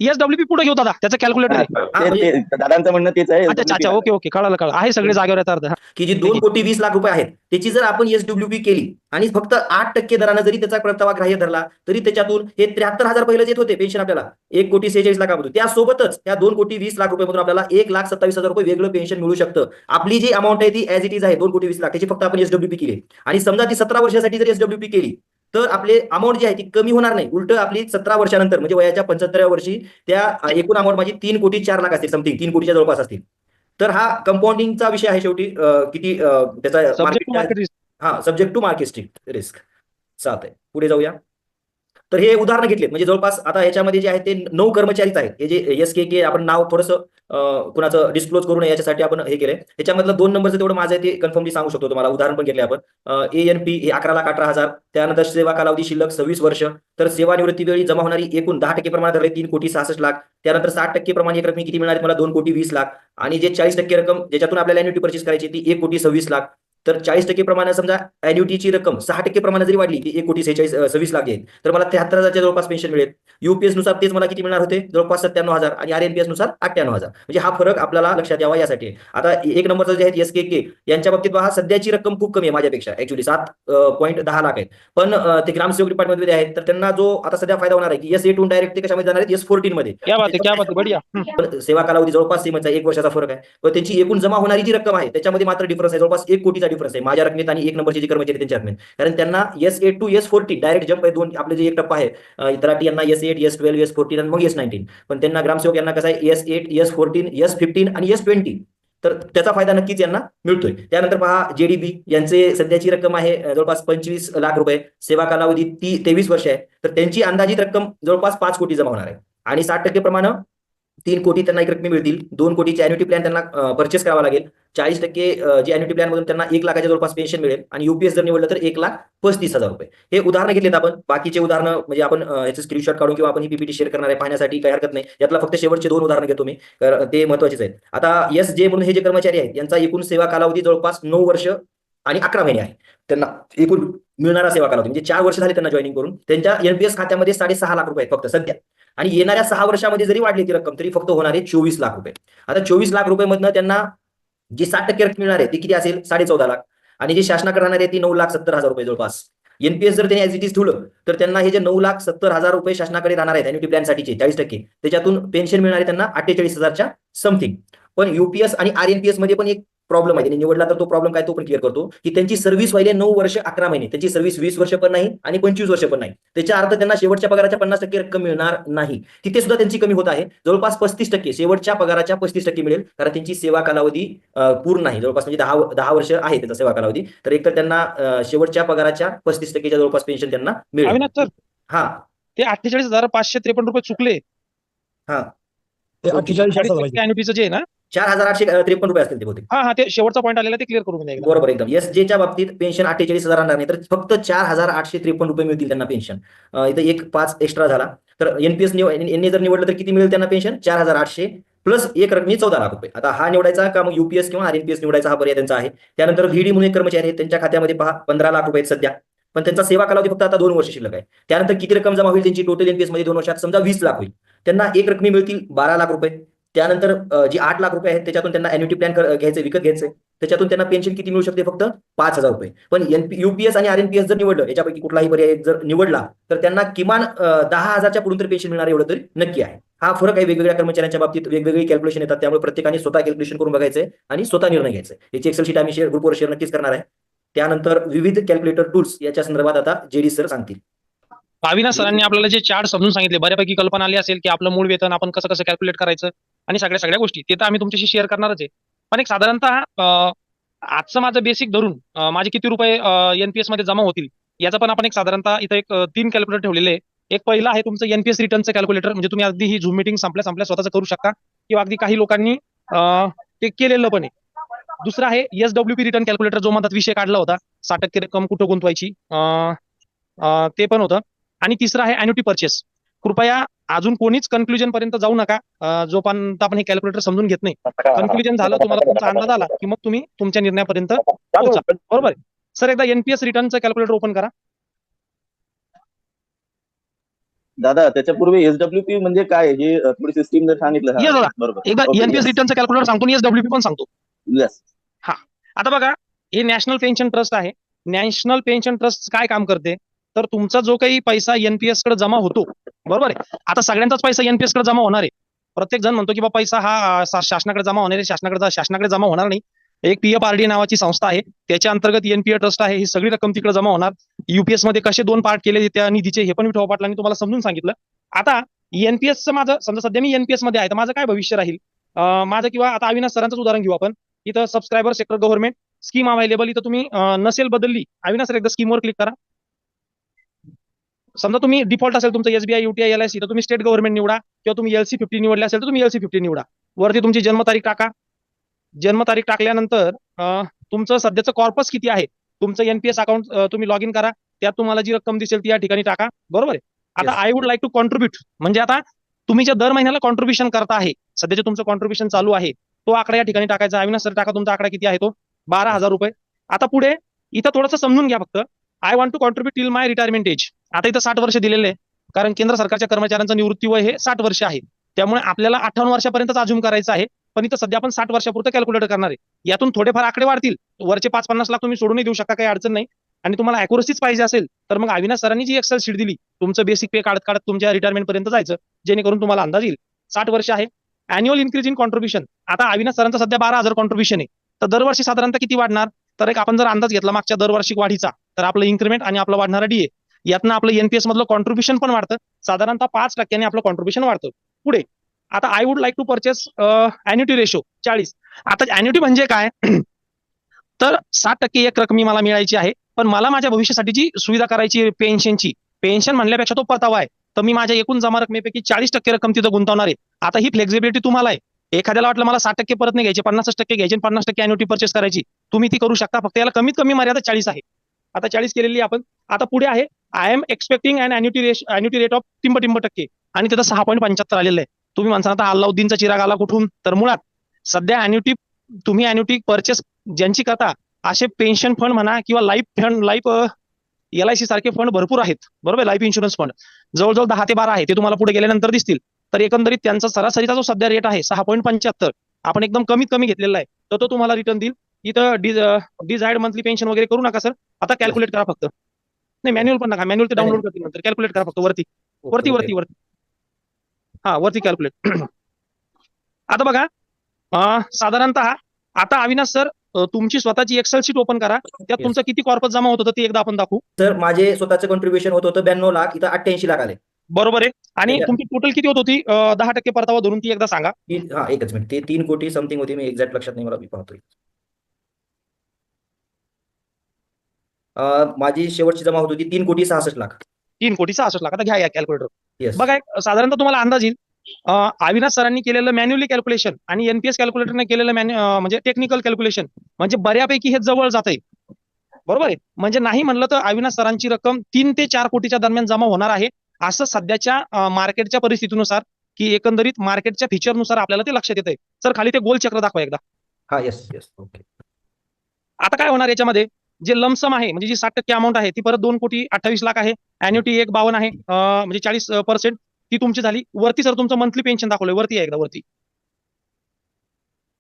एसडब्ल्यूपी पुढे घेऊ दादा, त्याचं कॅल्क्युलेटर आहे. दादांचं म्हणणं तेच आहे. अच्छा ओके ओके, कळालं आहे, सगळे जागेवर येतात अर्थ. की जी 2,20,00,000 आहेत त्याची जर आपण एसडब्ल्यूपी केली आणि फक्त 8% दरानं जरी त्याचा परतावा ग्राह्य धरला तरी त्याच्यातून हे 73,000 पहिलेच येत होते पेन्शन आपल्याला 1,46,00,000 त्यासोबतच त्या 2,20,00,000 रुपयामधून आपल्याला 1,27,000 रुपये वेगळं पेन्शन मिळू शकतं. आपली जी अमाऊंट आहे ती ऍज इट इज आहे 2,20,00,000, त्याची फक्त आपण एसडब्ल्यूपी केली आणि समजा ती 17 वर्षासाठी जर एसडब्ल्यूपी केली तर आपले अमाऊंट जी आहे ती कमी होणार नाही, उलट आपली 17 वर्षानंतर म्हणजे वयाच्या 75व्या वर्षी त्या एकूण अमाऊंट माझी 3,04,00,000 असतील, समथिंग 3 कोटीच्या जवळपास असतील. तर हा कंपाऊंडिंगचा विषय आहे शेवटी, किती त्याचा सब्जेक्ट टू मार्केट रिस्क. चालतंय, पुढे जाऊया. तर हे उदाहरण घेतले म्हणजे जवळपास आता याच्यामध्ये जे आहे ते 9 कर्मचारीच आहेत. हे जे SKK आपण नाव थोडंसं कुणाचं डिस्क्लोज करू नये याच्यासाठी आपण हे केलंय. त्याच्यामधलं 2 नंबरचं तेवढं माझं आहे ते कन्फर्मली सांगू शकतो तुम्हाला. उदाहरण पण घेतले आपण. ANP हे 11,18,000, त्यानंतर सेवा कालावधी शिल्लक 26 वर्ष. तर सेवानिवृत्ती वेळी जमा होणारी एकूण 10% प्रमाणात धरले 3,66,00,000. त्यानंतर 60% प्रमाणे एक रकमी किती मिळणार मला 2,20,00,000 आणि जे 40% रक्कम ज्याच्यातून आपल्याला अॅन्युटी परचेस करायची ती 1,26,00,000. तर 40% प्रमाणे समजा अॅन्युटीची रक्कम 6% प्रमाणे जरी वाढली ती 1,26,000 आहे, तर मला 73,000च्या जवळपास पेन्शन मिळेल. युपीएस नुसार तेच मला किती मिळणार होते जवळपास 97,000 आणि RNPS नुसार 98,000. म्हणजे हा फरक आपल्याला लक्षात यावा यासाठी. आता एक नंबरचं जे आहेत SKK यांच्या बाबतीत पहा, सध्याची रक्कम खूप कमी आहे माझ्यापेक्षा, ऍक्च्युली 7.10 लाख आहे. पण ते ग्रामसेवक डिपार्टमेंटमध्ये आहेत तर त्यांना जो आता सध्या फायदा होणार आहे की S8 डायरेक्ट ते कशामध्ये जाणार आहेत S14 मध्ये. क्या बात है, बढिया. पण सेवा कालावधी जवळपास सेमच आहे, 1 वर्षाचा फरक आहे. पण त्यांची एकूण जमा होणारी जी रक्कम आहे त्याच्यामध्ये मात्र डिफरन्स आहे, जवळपास 1 कोटीचा डिफरन्स आहे माझ्या रकमेत आणि 1 नंबरची जी कर्मचारी त्यांच्या रकमेत. कारण त्यांना S8 to S14 direct jump आहे, दोन आपले जे एक टप्पा आहे. तलाठी यांना S8 S12 S14 आणि मग S19. पण त्यांना ग्रामसेवक यांना कसं आहे S8 S14 S15 आणि S20. तर त्याचा फायदा नक्कीच यांना मिळतोय. त्यानंतर पहा JDB यांचे सध्याची रक्कम आहे जवळपास 25 लाख रुपये, सेवा कालावधी 23 वर्ष आहे. तर त्यांची अंदाजित रक्कम जवळपास 5 कोटी जमा होणार आहे आणि 60% प्रमाणे 3 कोटी त्यांना एक रकमी मिळतील. 2 कोटीचे अॅन्युटी प्लॅन त्यांना परचेस करावा लागेल. 40% जे अॅन्युटी प्लॅन मधून त्यांना 1 लाखाच्या जवळपास पेन्शन मिळेल आणि युपीएस जर निवडलं तर 1,35,000 रुपये. हे उदाहरण घेतलेत आपण. बाकीचे उदाहरणं म्हणजे आपण याचे स्क्रीनशॉट काढून किंवा आपण ही PPT शेअर करणार आहे पाहण्यासाठी काही हरकत नाही. यातला फक्त शेवटचे 2 उदाहरण घेतो मी, ते महत्वाचेच आहेत. आता SJ म्हणून हे जे कर्मचारी आहेत यांचा एकूण सेवा कालावधी जवळपास 9 वर्ष आणि 11 महिने आहे. त्यांना एकूण मिळणारा सेवा कालावधी म्हणजे 4 वर्ष झाले त्यांना जॉईनिंग करून. त्यांच्या NPS खात्यामध्ये 6.5 लाख रुपये आहेत फक्त सध्या, आणि येणाऱ्या 6 वर्षामध्ये जरी वाढली ती रक्कम तरी फक्त होणारे 24 लाख रुपये. आता 24 लाख रुपये मधनं त्यांना जी 60% रक्कम मिळणार आहे ती किती असेल 14.5 लाख, आणि जी शासनाकडे राहणार आहे ती 9,70,000 रुपये जवळपास. NPS जर त्यांनी ऍज इट इज ठेवलं तर त्यांना हे जे 9,70,000 रुपये शासनाकडे राहणार आहेत अॅन्युटी प्लॅनसाठीचे 40%, त्याच्यातून पेन्शन मिळणार आहे त्यांना 48,000च्या समथिंग. पण युपीएस आणि RNPS मध्ये पण एक प्रॉब्लेम आहे, त्यांनी निवडला तर तो प्रॉब्लेम काय तो पण क्लिअर करतो की त्यांची सर्व्हिस व्हायला 9 वर्ष 11 महिने, त्यांची सर्व्हिस 20 वर्ष पण नाही आणि 25 वर्ष पण नाही. त्याच्या अर्थ त्यांना शेवटच्या पगाराच्या 50% रक्कम मिळणार नाही. तिथे सुद्धा त्यांची कमी होत आहे, जवळपास 35% शेवटच्या पगाराच्या 35% मिळेल, कारण त्यांची सेवा कालावधी पूर्ण नाही, जवळपास म्हणजे 10 वर्ष आहे त्यांचा सेवा कालावधी. तर एकतर त्यांना शेवटच्या पगाराच्या 35%च्या जवळपास पेन्शन त्यांना मिळेल. अविनाश सर, हा ते 48,553 रुपये चुकले. हा ते 48,000 अॅन्युटीचं जे आहे ना 4,853 रुपये असतील ते बहुतेक. हा ते शेवटचा पॉईंट आलेला ते क्लिअर करून द्या. बरोबर एकदम. SJच्या बाबतीत पेन्शन 48,000 आणणार नाही तर फक्त 4,853 रुपये मिळतील त्यांना पेन्शन. इथं 1 5 एक्स्ट्रा झाला. तर NPS जर निवडलं तर किती मिळेल त्यांना पेन्शन 4,800 प्लस एक रकमी 14 लाख रुपये. आता हा निवडायचा का मग युपीएस किंवा आरएनपीएस निवडायचा हा पर्याय त्यांचा आहे. त्यानंतर व्हीडी म्हणून एक कर्मचारी आहेत, त्यांच्या खात्यामध्ये पहा 15 लाख रुपये आहेत सध्या, पण त्यांचा सेवा कालावधी फक्त आता 2 वर्ष शिल्लक आहे. त्यानंतर किती रक्कम जमा होईल त्यांची टोटल एनपीएस मध्ये 2 वर्षात? समजा 20 लाख होईल. त्यांना एक रकमी मिळतील 12 लाख रुपये. त्यानंतर जी 8 लाख रुपये आहेत त्याच्यातून त्यांना अॅन्युटी प्लॅन घ्यायचे, विकत घ्यायचे, त्याच्यातून त्यांना पेन्शन किती मिळू शकते? फक्त 5,000 रुपये. पण युपीएस आणि आरएनपीएस जर निवडलं, याच्यापैकी कुठलाही पर्याय जर निवडला, तर त्यांना किमान 10,000च्या पुढून तर पेन्शन मिळणार एवढं तरी नक्की आहे. हा फरक आहे. वेगवेगळ्या कर्मचाऱ्यांच्या बाबतीत वेगवेगळी कॅल्क्युलेशन येतात, त्यामुळे प्रत्येकाने स्वतः कॅल्क्युलेशन करून बघायचंय आणि स्वतः निर्णय घ्यायचा. याची एक्सेल शीट आम्ही ग्रुपवर शेअर नक्कीच करणार आहे. त्यानंतर विविध कॅल्क्युलेटर टूल्स याच्या संदर्भात आता जेडी सर सांगतील. अविनाश सरांनी आपल्याला जे चार्ट समजून सांगितले, बऱ्यापैकी कल्पना आली असेल की आपलं मूळ वेतन आपण कसं कसं कॅल्क्युलेट करायचं आणि सगळ्या गोष्टी ते तर आम्ही तुमच्याशी शेअर करणारच आहे. पण एक साधारणतः आजचं माझं बेसिक धरून माझे किती रुपये एनपीएस मध्ये जमा होतील याचा पण आपण एक साधारणतः इथं एक 3 कॅल्क्युलेटर ठेवलेले आहे. एक पहिला आहे तुमचं एनपीएस रिटर्नचं कॅल्क्युलेटर, म्हणजे तुम्ही अगदी ही झूम मीटिंग संपल्या स्वतःच करू शकता किंवा अगदी काही लोकांनी ते केलेलं पण आहे. दुसरा आहे एसडब्ल्यूपी रिटर्न कॅल्क्युलेटर, जो मधात विषय काढला होता 60% रक्कम कुठं गुंतवायची, ते पण होतं. आणि तिसरा आहे अॅन्युटी परचेस. कृपया अजून कोणीच कन्क्लुजन पर्यंत जाऊ नका जोपर्यंत आपण हे कॅल्क्युलेटर समजून घेत नाही. कन्क्लुजन झालं, तुम्हाला तुमचा अंदाज आला की मग तुम्ही तुमच्या निर्णयापर्यंत पोहोचा. बरोबर आहे सर? एकदा एनपीएस रिटर्नचं कॅल्क्युलेटर ओपन करा. दादा त्याच्यापूर्वी एसडब्ल्यूपी म्हणजे काय हे थोडी सिस्टीम जर सांगितलं. Yes, दादा. बरोबर. एकदा Okay, एनपीएस yes. रिटर्नचं कॅल्क्युलेटर सांगतो, एसडब्ल्यूपी पण सांगतो. Yes. आता बघा, हे नॅशनल पेन्शन ट्रस्ट आहे. नॅशनल पेन्शन ट्रस्ट काय काम करते, तर तुमचा जो काही पैसा एनपीएस कडे जमा होतो, बरोबर आहे, आता सगळ्यांचाच पैसा एनपीएस कडे जमा होणार आहे. प्रत्येक जण म्हणतो की बा पैसा हा शासनाकडे जमा होणार आहे, शासनाकडे जमा होणार नाही. एक पीएफआरडी नावाची संस्था आहे, त्याच्या अंतर्गत एनपीए ट्रस्ट आहे. ही सगळी रक्कम तिकडे जमा होणार. युपीएस मध्ये कसे 2 पार्ट केले त्या निधीचे हे पण विठोबा पाटलांनी तुम्हाला समजून सांगितलं. आता एनपीएसचं माझं समजा सध्या मी एनपीएस मध्ये आहे, तर माझं काय भविष्य राहील माझं, किंवा आता अविनाश सरांचंच उदाहरण घेऊ आपण. इथं subscriber sector government scheme available, इथं तुम्ही नसेल बदलली, अविनाश सर एकदा स्कीमवर क्लिक करा. समजा तुम्ही डिफॉल्ट असेल तुमचं एसबीआय, युटीआय, एलआयसी, तर तुम्ही स्टेट गव्हर्नमेंट निवडा, किंवा तुम्ही एलसी 50 निवडले असेल तर तुम्ही एलसी 50 निवडा. वरती तुमची जन्मतारीख टाका. जन्मतारीख टाकल्यानंतर तुमचं सध्याचं कॉर्पस किती आहे, तुमचं एनपीएस अकाउंट तुम्ही लॉग इन करा. त्यात तुम्हाला जी रक्कम दिसेल ती या ठिकाणी टाका. बरोबर आहे? आता Yes. I would like to contribute, म्हणजे आता तुम्ही जे दर महिन्याला कॉन्ट्रीब्युशन करता आहे, सध्याचे तुमचं कॉन्ट्रीब्युशन चालू आहे, तो आकडा या ठिकाणी टाकायचा. अविनाश सर टाका, तुमचा आकडा किती आहे तो 12,000 रुपये. आता पुढे इथं थोडंसं समजून घ्या फक्त. I want to contribute till my retirement age. आता इथं 60 वर्ष दिलेले आहे, कारण केंद्र सरकारच्या कर्मचाऱ्यांचं निवृत्ती वय हे 60 वर्ष आहे. त्यामुळे आपल्याला 58 वर्षापर्यंतच अज्युम करायचं आहे, पण इथं सध्या आपण 60 वर्षापुरतं कॅल्क्युलेटर करणार आहे. यातून थोडेफार आकडे वाढतील, वरचे 5-50 लाख तुम्ही सोडूनही देऊ शकता, काही अडचण नाही. आणि तुम्हाला अॅक्युरसीच पाहिजे असेल तर मग अविनाश सरांनी जी एक्सेल शीट दिली, तुमचं बेसिक पे काढत काढत तुमच्या रिटायरमेंट पर्यंत जायचं, जेणेकरून तुम्हाला अंदाज येईल. 60 वर्ष आहे. Annual increase in contribution. आता अविनाश सरांचं सध्या 12,000 कॉन्ट्रीब्युशन आहे, तर दरवर्षी साधारणतः किती वाढणार, तर एक आपण जर अंदाज घेतला मागच्या दरवर्षी वाढीचा, तर आपलं इन्क्रिमेंट आणि आपलं वाढणारा डीए यातनं आपलं एनपीएस मधलं कॉन्ट्रीब्युशन पण वाढतं. साधारणतः 5% आपलं कॉन्ट्रीब्युशन वाढतं. पुढे आता I would like to purchase annuity ratio 40. आता अॅन्युटी म्हणजे काय, तर 60% एक रकमी मला मिळायची आहे, पण मला माझ्या भविष्यासाठी जी सुविधा करायची पेन्शनची, पेन्शन म्हणल्यापेक्षा तो परतावा आहे, तर मी माझ्या एकूण जमा रकमेपैकी 40% रक्कम तिथं गुंतवणार आहे. आता ही फ्लेक्झिबिलिटी तुम्हाला आहे. एखाद्याला वाटलं मला 60% परत नाही घ्यायचे, 50% घ्यायचे, 50% अॅन्युटी परचेस करायची, तुम्ही ती करू शकता. फक्त याला कमीत कमी मर्यादा 40 आहे. आता 40 केलेली आपण. आता पुढे आहे I am expecting and annuity rate of टिंब टक्के, आणि तिथं 6.75 आलेलं आहे. तुम्ही म्हणता आता अल्लाउद्दीनचा चिराग आला कुठून, तर मुळात सध्या तुम्ही अॅन्युटी परचेस ज्यांची करता, असे पेन्शन फंड म्हणा किंवा लाईफ एलआयसी सारखे फंड भरपूर आहेत. बरोबर? लाईफ इन्शुरन्स फंड जवळजवळ 10 ते 12 आहे, ते तुम्हाला पुढे गेल्यानंतर दिसतील. तर एकंदरीत त्यांचा सरासरीचा जो सध्या रेट आहे 6.75, आपण एकदम कमीत कमी घेतलेला आहे, तर तो तुम्हाला रिटर्न देईल. इथं डिझायर्ड मंथली पेन्शन वगैरे करू नका सर, आता कॅल्क्युलेट करा फक्त. नाही, मॅन्युअल पण नका, मॅन्युअल ते डाउनलोड करतील नंतर. कॅल्क्युलेट करा फक्त वरती वरती कॅल्क्युलेट. आता बघा, साधारणतः आता अविनाश सर तुमची स्वतःची एक्सेल शीट ओपन करा, त्यात तुमचं किती कॉर्पस जमा होत होतं ते एकदा आपण दाखवू. तर माझे स्वतःचं कॉन्ट्रीब्युशन होत होतं 92 लाख, इथं 88 लाख आले. बरोबर आहे. आणि तुमची टोटल किती होत होती 10% परतावा धरून, ती एकदा सांगा. एकच मिनिट, ते 3 कोटी समथिंग होती, मी एक्झॅक्ट लक्षात नाही मला, मी पाहतोय. माझी शेवटची जमा होत होती 3,66,00,000. 3,66,00,000. आता घ्या या कॅल्क्युलेटर. येस. बघा, साधारणतः तुम्हाला अंदाज येईल. अविनाश सरांनी केलेलं मॅन्युअली कॅल्क्युलेशन आणि एनपीएस कॅल्क्युलेटरने केलेलं म्हणजे टेक्निकल कॅल्क्युलेशन, म्हणजे बऱ्यापैकी हे जवळ जात आहे. बरोबर आहे? म्हणजे नाही म्हणलं तर अविनाश सरांची रक्कम 3 ते 4 कोटीच्या दरम्यान जमा होणार आहे, असं सध्याच्या मार्केटच्या परिस्थितीनुसार की एकंदरीत मार्केटच्या फीचरनुसार आपल्याला ते लक्षात येतंय. सर खाली ते गोल चक्र दाखवा एकदा. हा येस येस ओके. आता काय होणार याच्यामध्ये जे लमसम आहे म्हणजे जी 60% अमाऊंट आहे ती परत 2,28,00,000 आहे. अॅन्युटी 1,52 आहे, म्हणजे 40% ती तुमची झाली. वरती सर तुमचं मंथली पेन्शन दाखवलंय, वरती आहे एकदा वरती.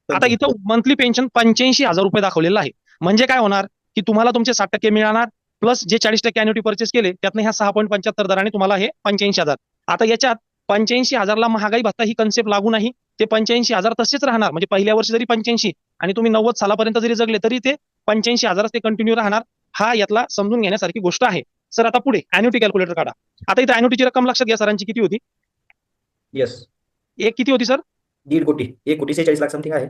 आता इथं मंथली पेन्शन 85,000 रुपये दाखवलेलं आहे. म्हणजे काय होणार की तुम्हाला तुमचे 60% मिळणार प्लस जे 40% अॅन्युटी परचेस केले त्यातनं ह्या 6.75 दराने तुम्हाला हे 85,000. आता याच्यात 85,000 ला महागाई भत्ता ही कन्सेप्ट लागू नाही. ते 85,000 तसेच राहणार. म्हणजे पहिल्या वर्षी जरी 85 आणि तुम्ही 90 सालापर्यंत जरी जगले तरी ते 85,000 ते कंटिन्यू राहणार. हा यातला समजून घेण्यासारखी गोष्ट आहे. सर आता पुढे अॅन्युटी कॅल्क्युलेटर काढा. आता इथे अॅन्युटीची रक्कम लक्षात घ्या सरांची किती होती. येस एक किती होती सर. 1.5 कोटी 1,46,00,000 समथिंग आहे.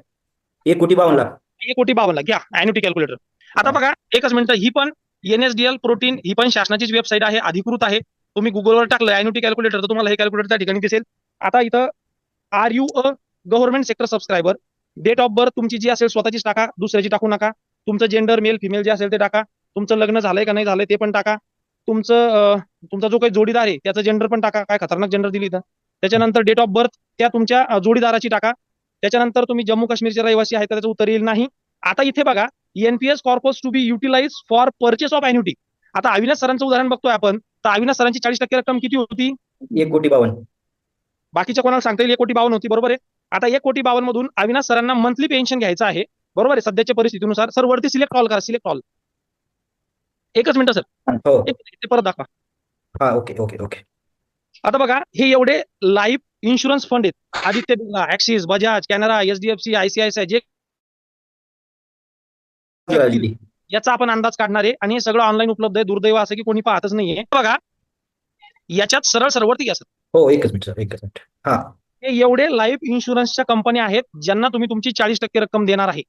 1,52,00,000. 1,52,00,000 घ्या अॅन्युटी कॅल्क्युलेटर. आता बघा एकच मिनिट, ही पण NSDL प्रोटीन ही पण शासनाचीच वेबसाईट आहे, अधिकृत आहे. तुम्ही गुगलवर टाकलं अॅन्युटी कॅल्क्युलेटर तर तुम्हाला हे कॅल्क्युलेटर त्या ठिकाणी दिसेल. आता इथं are you a government sector subscriber, date of birth तुमची जी असेल स्वतःचीच टाका, दुसऱ्याची टाकू नका. तुमचं जेंडर मेल फिमेल जे असेल ते टाका. तुमचं लग्न झालंय का नाही झालंय ते पण टाका. तुमचा जो काही जोडीदार आहे त्याचं जेंडर पण टाका. काय खतरनाक जेंडर दिली इथं. त्याच्यानंतर डेट ऑफ बर्थ त्या तुमच्या जोडीदाराची टाका. त्याच्यानंतर तुम्ही जम्मू काश्मीरचे रहिवासी आहे तर त्याचं उत्तर येईल नाही. आता इथे बघा NPS corpus to be utilize for purchase of annuity. आता अविनाश सरांचं उदाहरण बघतोय आपण, तर अविनाश सरांची 40% रक्कम किती होती. 1,52,00,000. बाकीच्या कोणाला सांगता येईल 1,52,00,000 होती, बरोबर आहे. आता 1,52,00,000 मधून अविनाश सरांना मंथली पेन्शन घ्यायचं आहे, बरोबर आहे, सध्याच्या परिस्थितीनुसार. सर वरती सिलेक्ट ऑल करा, सिलेक्ट ऑल. एकच मिनिट सर, हो ते परत दाखवा. हा ओके ओके ओके. आता बघा हे एवढे लाईफ इन्शुरन्स फंड आहेत. Aditya Birla, axis, Bajaj, Canara, HDFC, ICICI जे याचा आपण अंदाज काढणार आहे आणि हे सगळं ऑनलाईन उपलब्ध आहे. दुर्दैव असं की कोणी पाहतच नाहीये. बघा याच्यात सरळ सरवरती घ्या सर. हो एकच मिनिट सर एकच मिनिट. हा हे एवढे लाईफ इन्शुरन्सच्या कंपन्या आहेत ज्यांना तुम्ही तुमची 40% रक्कम देणार आहे.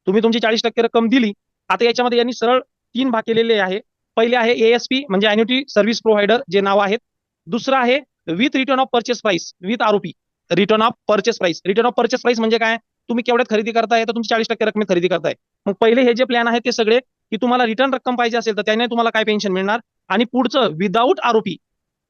तुम्ही तुमची 40% रक्कम दिली. आता याच्यामध्ये यांनी सरळ 3 भाग केलेले आहे. पहिले आहे ASP म्हणजे अॅन्युटी सर्व्हिस प्रोव्हायडर जे नाव आहेत. दुसरं आहे with return of purchase price with आरोपी. Return of purchase price, return of purchase price म्हणजे काय, तुम्ही केवढ्यात खरेदी करताय तर तुमची 40% रक्कमेत खरेदी करताय. मग पहिले हे जे प्लॅन आहेत ते सगळे की तुम्हाला रिटर्न रक्कम पाहिजे असेल तर त्याने तुम्हाला काय पेन्शन मिळणार. आणि पुढचं विदाऊट आरोपी,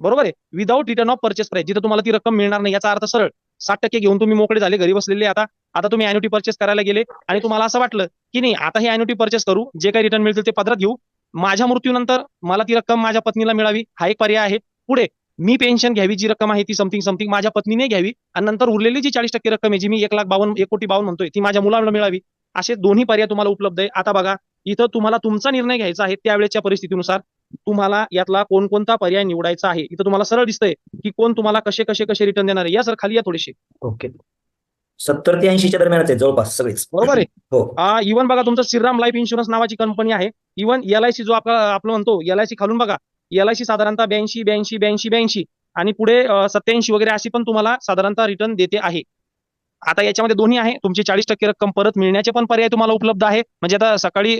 बरोबर आहे, without return of purchase price जिथे तुम्हाला ती रक्कम मिळणार नाही. याचा अर्थ सरळ 60% घेऊन तुम्ही मोकळे झाले, घरी बसलेले. आता तुम्ही अॅन्युटी परचेस करायला गेले आणि तुम्हाला असं वाटलं की नाही आता हे अॅन्युटी परचेस करू, जे काही रिटर्न मिळतील ते पदरात घेऊ, माझ्या मृत्यूनंतर मला ती रक्कम माझ्या पत्नीला मिळावी, हा एक पर्याय आहे. पुढे मी पेन्शन घ्यावी, जी रक्कम आहे ती समथिंग माझ्या पत्नीने घ्यावी आणि नंतर उरलेली जी 40% रक्कम आहे जी मी 1,52,00,000 म्हणतोय ती माझ्या मुलाला मिळावी. असे दोन्ही पर्याय तुम्हाला उपलब्ध आहे. आता बघा इथं तुम्हाला तुमचा निर्णय घ्यायचा आहे त्यावेळेच्या परिस्थितीनुसार तुम्हाला यातला कोणकोणता पर्याय निवडायचा आहे. इथं तुम्हाला सरळ दिसतंय की कोण तुम्हाला कसे रिटर्न देणार आहे. या सर खाली या थोडेसे. ओके 70 ते 80च्या दरम्यानच आहे जवळपास सगळेच, बरोबर आहे. हो. इव्हन बघा तुमचं श्रीराम लाईफ इन्शुरन्स नावाची कंपनी आहे. इव्हन LIC जो आपलं म्हणतो LIC खालून बघा LIC साधारणतः 82 आणि पुढे 87 वगैरे अशी पण तुम्हाला साधारणतः रिटर्न देते आहे. आता याच्यामध्ये दोन्ही आहे. तुमची 40% रक्कम परत मिळण्याचे पण पर्याय तुम्हाला उपलब्ध आहे. म्हणजे आता सकाळी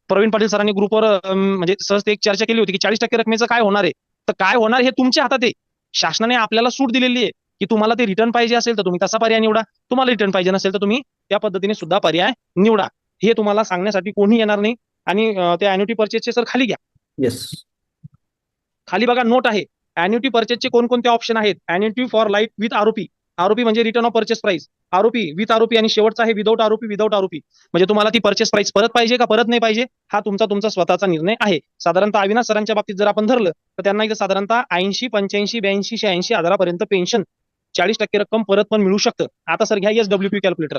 प्रवीण पाटील सरांनी ग्रुपवर म्हणजे सहज एक चर्चा केली होती की 40% रकमेचं काय होणार आहे. तर काय होणार हे तुमच्या हातात आहे. शासनाने आपल्याला सूट दिलेली आहे की तुम्हाला ते रिटर्न पाहिजे असेल तर तुम्ही तसा पर्याय निवडा, तुम्हाला रिटर्न पाहिजे नसेल तर तुम्ही त्या पद्धतीने सुद्धा पर्याय निवडा. हे तुम्हाला सांगण्यासाठी कोणी येणार नाही. आणि त्या अॅन्युटी परचेसचे सर खाली घ्या. येस खाली बघा नोट आहे. अॅन्युटी परचेसचे कोणकोणते ऑप्शन आहेत. अॅन्युटी फॉर लाईफ विथ आरोपी, आरोपी म्हणजे रिटर्न ऑफ परचेस प्राइस, आरोपी विथ आरोपी आणि शेवटचा आहे विदाऊट आरोपी. म्हणजे तुम्हाला ती परचेस प्राइस परत पाहिजे का परत नाही पाहिजे हा तुमचा स्वतःचा निर्णय आहे. साधारणतः अविनाश सरांच्या बाबतीत जर आपण धरलं तर त्यांना इथं साधारणतः 80, 85, 82, 86 हजारापर्यंत पेन्शन 40% रक्कम परत पण मिळू शकतं. आता सर घ्या SWP कॅल्क्युलेटर.